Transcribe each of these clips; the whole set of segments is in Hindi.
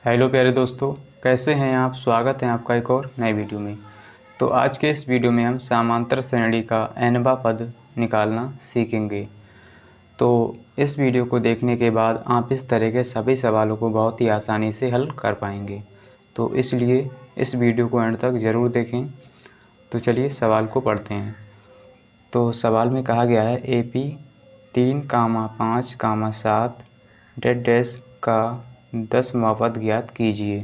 हेलो प्यारे दोस्तों, कैसे हैं आप। स्वागत है आपका एक और नए वीडियो में। तो आज के इस वीडियो में हम समांतर श्रेणी का nवां पद निकालना सीखेंगे। तो इस वीडियो को देखने के बाद आप इस तरह के सभी सवालों को बहुत ही आसानी से हल कर पाएंगे। तो इसलिए इस वीडियो को एंड तक ज़रूर देखें। तो चलिए सवाल को पढ़ते हैं। तो सवाल में कहा गया है AP 3, 5, 7 डैश का 10वां पद ज्ञात कीजिए।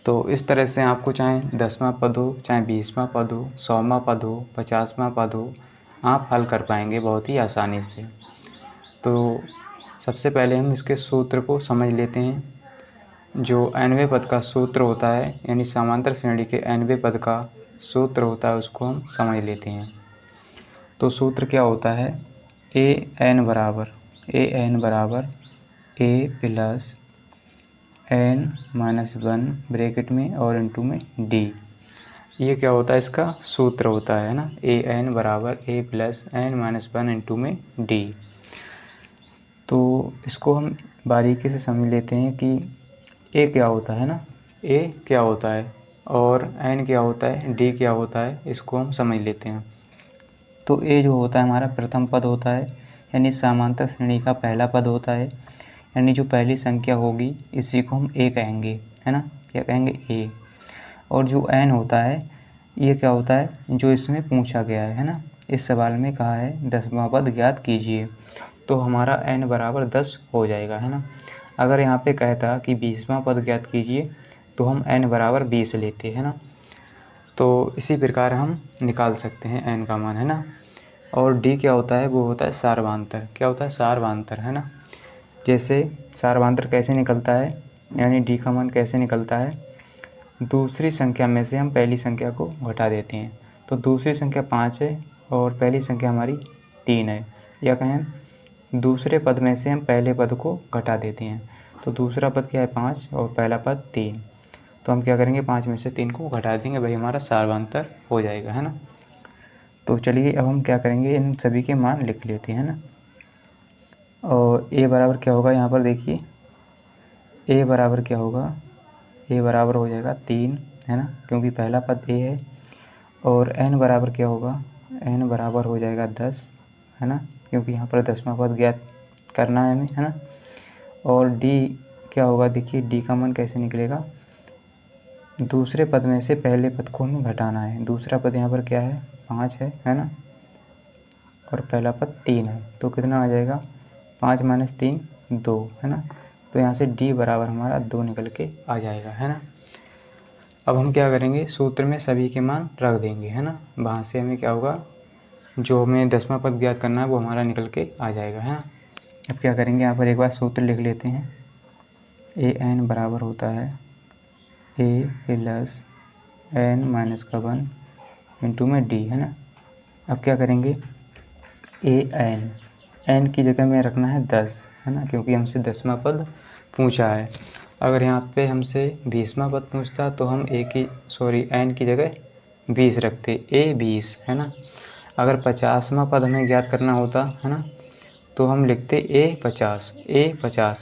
तो इस तरह से आपको चाहे 10वां पद हो, चाहे 20वां पद हो, 100वां पद हो, 50वां पद हो, आप हल कर पाएंगे बहुत ही आसानी से। तो सबसे पहले हम इसके सूत्र को समझ लेते हैं। जो nवें पद का सूत्र होता है, यानी समांतर श्रेणी के nवें पद का सूत्र होता है, उसको हम समझ लेते हैं। तो सूत्र क्या होता है, an बराबर a प्लस n-1 ब्रैकेट में और इंटू में d। ये क्या होता है, इसका सूत्र होता है ना, an बराबर a प्लस n-1 इंटू में d। तो इसको हम बारीकी से समझ लेते हैं कि a क्या होता है ना, a क्या होता है और n क्या होता है, d क्या होता है, इसको हम समझ लेते हैं। तो a जो होता है हमारा प्रथम पद होता है, यानी समांतर श्रेणी का पहला पद होता है, यानी जो पहली संख्या होगी इसी को हम a कहेंगे, है ना, क्या कहेंगे a। और जो n होता है ये क्या होता है, जो इसमें पूछा गया है ना, इस सवाल में कहा है 10वां पद ज्ञात कीजिए। तो हमारा n बराबर 10 हो जाएगा, है ना। अगर यहाँ पे कहता कि 20वां पद ज्ञात कीजिए तो हम n बराबर 20 लेते हैं ना। तो इसी प्रकार हम निकाल सकते हैं n का मान, है ना। और d क्या होता है, वो होता है सार्वधातर। क्या होता है, सार्वधातर, है ना। जैसे सार्वधातर कैसे निकलता है, यानी d का मान कैसे निकलता है, दूसरी संख्या में से हम पहली संख्या को घटा देते हैं। तो दूसरी संख्या 5 है और पहली संख्या हमारी 3 है, या कहें दूसरे पद में से हम पहले पद को घटा देते हैं। तो दूसरा पद क्या है 5 और पहला पद 3। तो हम क्या करेंगे, 5 में से 3 को घटा देंगे, भाई हमारा सार्वधातर हो जाएगा, है ना। तो चलिए अब हम क्या करेंगे, इन सभी के मान लिख लेते हैं ना। और a बराबर क्या होगा, यहाँ पर देखिए a बराबर क्या होगा, a बराबर हो जाएगा 3, है ना, क्योंकि पहला पद a है। और n बराबर क्या होगा, n बराबर हो जाएगा 10, है ना, क्योंकि यहाँ पर 10वां पद ज्ञात करना है हमें, है ना। और d क्या होगा, देखिए d का मान कैसे निकलेगा, दूसरे पद में से पहले पद को हमें घटाना है। दूसरा पद यहाँ पर क्या है 5 है ना, और पहला पद 3 है। तो कितना आ जाएगा, 5 - 3 2, है ना। तो यहाँ से d बराबर हमारा 2 निकल के आ जाएगा, है ना। अब हम क्या करेंगे, सूत्र में सभी के मान रख देंगे, है ना। वहाँ से हमें क्या होगा, जो हमें 10वां पद ज्ञात करना है वो हमारा निकल के आ जाएगा, है ना। अब क्या करेंगे, यहाँ पर एक बार सूत्र लिख लेते हैं। an बराबर होता है a प्लस n-1 इंटू में d, है ना। अब क्या करेंगे, n की जगह में रखना है 10, है ना, क्योंकि हमसे 10वां पद पूछा है। अगर यहाँ पे हमसे 20वां पद पूछता तो हम n की जगह 20 रखते, a 20, है ना। अगर 50वां पद हमें ज्ञात करना होता, है ना, तो हम लिखते a 50,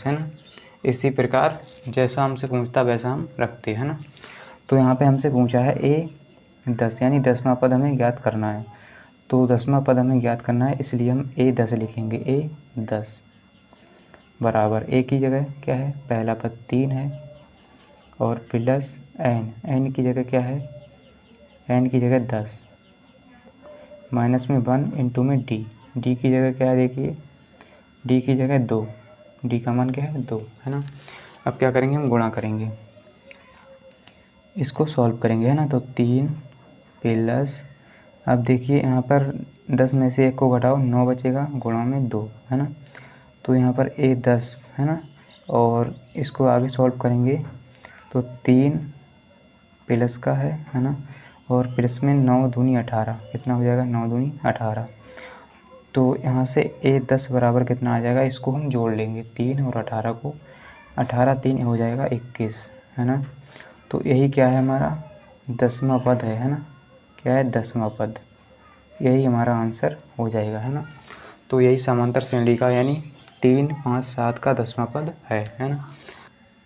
है ना। इसी प्रकार जैसा हमसे पूछता वैसा हम रखते, है ना। तो यहाँ पे हमसे पूछा है a 10, यानी 10वां पद हमें ज्ञात करना है। तो 10वां पद हमें ज्ञात करना है, इसलिए हम a 10 लिखेंगे। a 10 बराबर a की जगह क्या है, पहला पद 3 है और प्लस n की जगह क्या है, n की जगह 10 माइनस में 1 इंटू में d की जगह क्या है, देखिए d की जगह 2, d का मान क्या है 2, है ना। अब क्या करेंगे, हम गुणा करेंगे, इसको सॉल्व करेंगे, है ना। तो 3 प्लस, अब देखिए यहाँ पर 10 में से 1 को घटाओ 9 बचेगा, गुणा में 2, है ना। तो यहाँ पर a 10, है ना। और इसको आगे सॉल्व करेंगे तो 3 प्लस का है ना, और प्लस में 9 दूनी 18, कितना हो जाएगा 9 दूनी 18। तो यहाँ से a 10 बराबर कितना आ जाएगा, इसको हम जोड़ लेंगे 3 और 18 को, 18 3 हो जाएगा 21, है ना। तो यही क्या है, हमारा 10वां पद है ना, क्या है 10वां पद, यही हमारा आंसर हो जाएगा, है ना। तो यही समांतर श्रेणी का यानी 3, 5, 7 का 10वां पद है ना।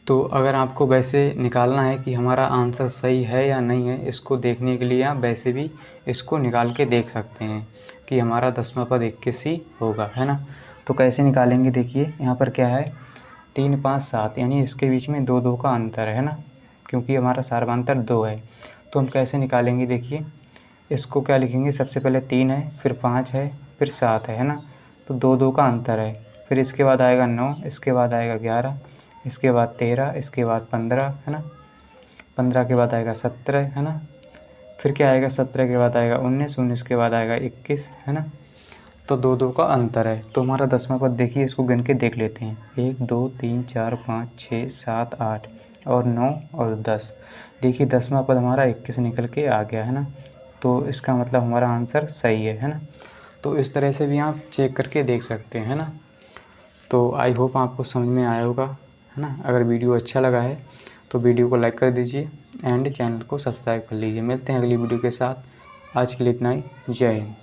तो अगर आपको वैसे निकालना है कि हमारा आंसर सही है या नहीं है, इसको देखने के लिए आप वैसे भी इसको निकाल के देख सकते हैं कि हमारा 10वां पद 21 ही होगा, है ना। तो कैसे निकालेंगे, देखिए यहाँ पर क्या है 3 5 7, यानी इसके बीच में 2 2 का अंतर है ना, क्योंकि हमारा सार्वधातुक 2 है। तो हम कैसे निकालेंगे, देखिए इसको क्या लिखेंगे, सबसे पहले 3 है, फिर 5 है, फिर 7 है ना। तो 2 2 का अंतर है, फिर इसके बाद आएगा 9, इसके बाद आएगा 11, इसके बाद 13, इसके बाद 15, है ना। 15 के बाद आएगा 17, है ना। फिर क्या आएगा, 17 के बाद आएगा 19, 19 के बाद आएगा 21, है ना। तो 2 2 का अंतर है। तो हमारा 10वां पद देखिए, इसको गिन के देख लेते हैं, 1 2 3 4 5 6 7 8 और 9 और 10। देखिए 10वां पद हमारा 21 निकल के आ गया, है ना। तो इसका मतलब हमारा आंसर सही है ना। तो इस तरह से भी आप चेक करके देख सकते हैं, है ना। तो आई होप आपको समझ में आया होगा, है ना। अगर वीडियो अच्छा लगा है तो वीडियो को लाइक कर दीजिए एंड चैनल को सब्सक्राइब कर लीजिए। मिलते हैं अगली वीडियो के साथ। आज के लिए इतना ही। जय हिंद।